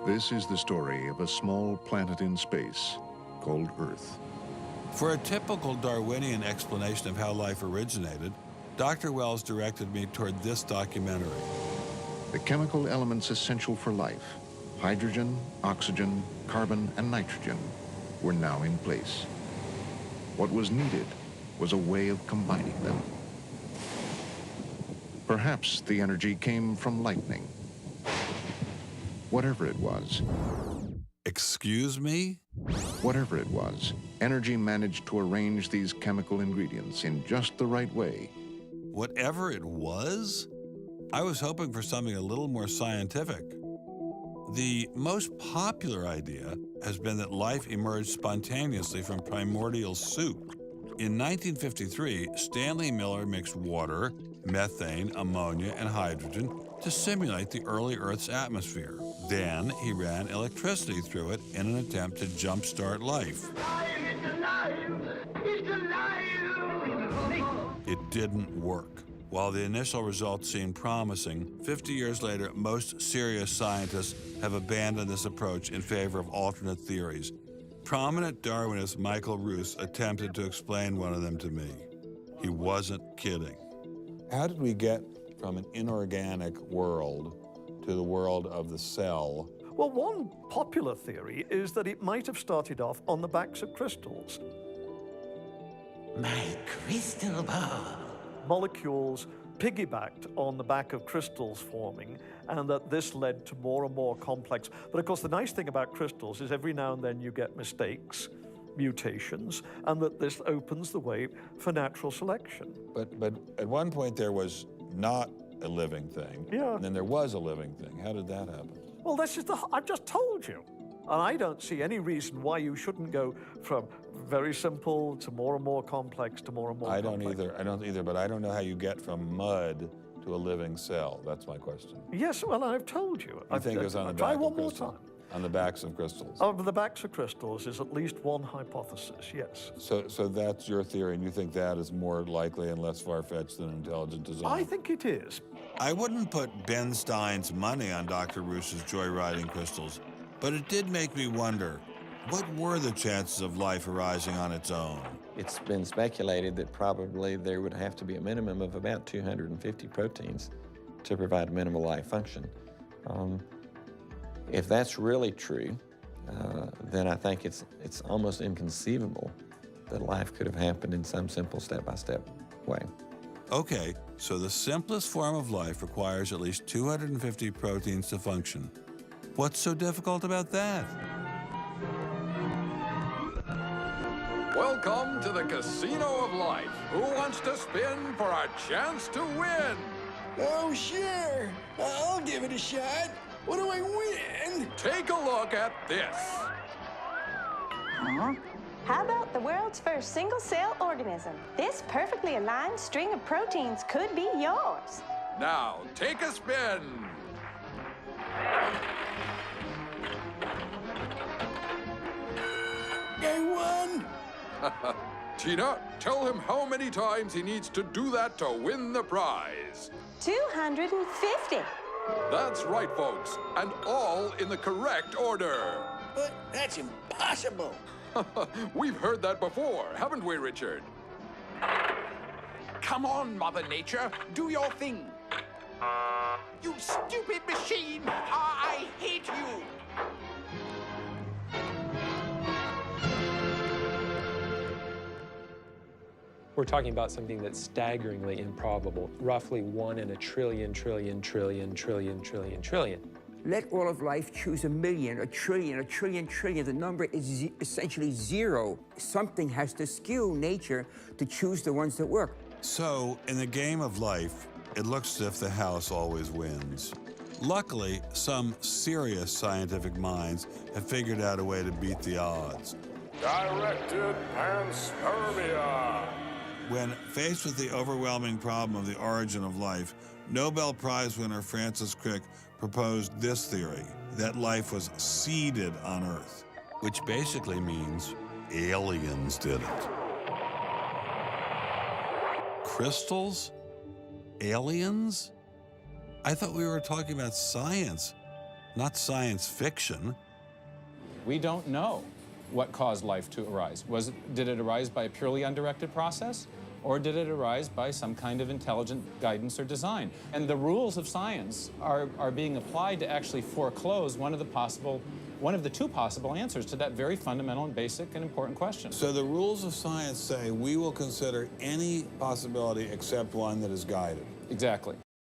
This is the story of a small planet in space called Earth. For a typical Darwinian explanation of how life originated, Dr. Wells directed me toward this documentary. The chemical elements essential for life, hydrogen, oxygen, carbon, and nitrogen, were now in place. What was needed was a way of combining them. Perhaps the energy came from lightning. Whatever it was. Excuse me? Whatever it was, energy managed to arrange these chemical ingredients in just the right way. Whatever it was? I was hoping for something a little more scientific. The most popular idea has been that life emerged spontaneously from primordial soup. In 1953, Stanley Miller mixed water, methane, ammonia, and hydrogen to simulate the early Earth's atmosphere. Then he ran electricity through it in an attempt to jumpstart life. It's alive! It's alive! It didn't work. While the initial results seemed promising, 50 years later, most serious scientists have abandoned this approach in favor of alternate theories. Prominent Darwinist Michael Ruse attempted to explain one of them to me. He wasn't kidding. How did we get from an inorganic world to the world of the cell? Well, one popular theory is that it might have started off on the backs of crystals. My crystal ball. Molecules piggybacked on the back of crystals forming, and that this led to more and more complex. But of course, the nice thing about crystals is every now and then you get mistakes, mutations, and that this opens the way for natural selection. But at one point there was not a living thing. Yeah. And then there was a living thing. How did that happen? Well, this is I've just told you. And I don't see any reason why you shouldn't go from very simple to more and more complex to more and more complex. I don't either, but I don't know how you get from mud to a living cell. That's my question. Yes, well, I've told you. I think it was on the back Try of one more crystals. time. On the backs of crystals. On the backs of crystals is at least one hypothesis, yes. So that's your theory, and you think that is more likely and less far-fetched than intelligent design? I think it is. I wouldn't put Ben Stein's money on Dr. Ruse's joyriding crystals, but it did make me wonder, what were the chances of life arising on its own? It's been speculated that probably there would have to be a minimum of about 250 proteins to provide minimal life function. If that's really true, then I think it's almost inconceivable that life could have happened in some simple step-by-step way. Okay, so the simplest form of life requires at least 250 proteins to function. What's so difficult about that? Welcome to the Casino of Life. Who wants to spin for a chance to win? Oh, sure. I'll give it a shot. What do I win? Take a look at this. Huh? How about the world's first single-cell organism? This perfectly aligned string of proteins could be yours. Now, take a spin. I won. Tina, tell him how many times he needs to do that to win the prize. 250. That's right, folks, and all in the correct order. But that's impossible. We've heard that before, haven't we, Richard? Come on, Mother Nature, do your thing. You stupid machine! I hate you! We're talking about something that's staggeringly improbable, roughly 1 in a trillion, trillion, trillion, trillion, trillion, trillion. Let all of life choose a million, a trillion, trillion. The number is essentially zero. Something has to skew nature to choose the ones that work. So, in the game of life, it looks as if the house always wins. Luckily, some serious scientific minds have figured out a way to beat the odds. Directed panspermia. When faced with the overwhelming problem of the origin of life, Nobel Prize winner Francis Crick proposed this theory, that life was seeded on Earth, which basically means aliens did it. Crystals? Aliens? I thought we were talking about science. not science fiction. We don't know what caused life to arise. Did it arise by a purely undirected process? Or did it arise by some kind of intelligent guidance or design? And the rules of science are being applied to actually foreclose one of the two possible answers to that very fundamental and basic and important question. So the rules of science say we will consider any possibility except one that is guided. Exactly.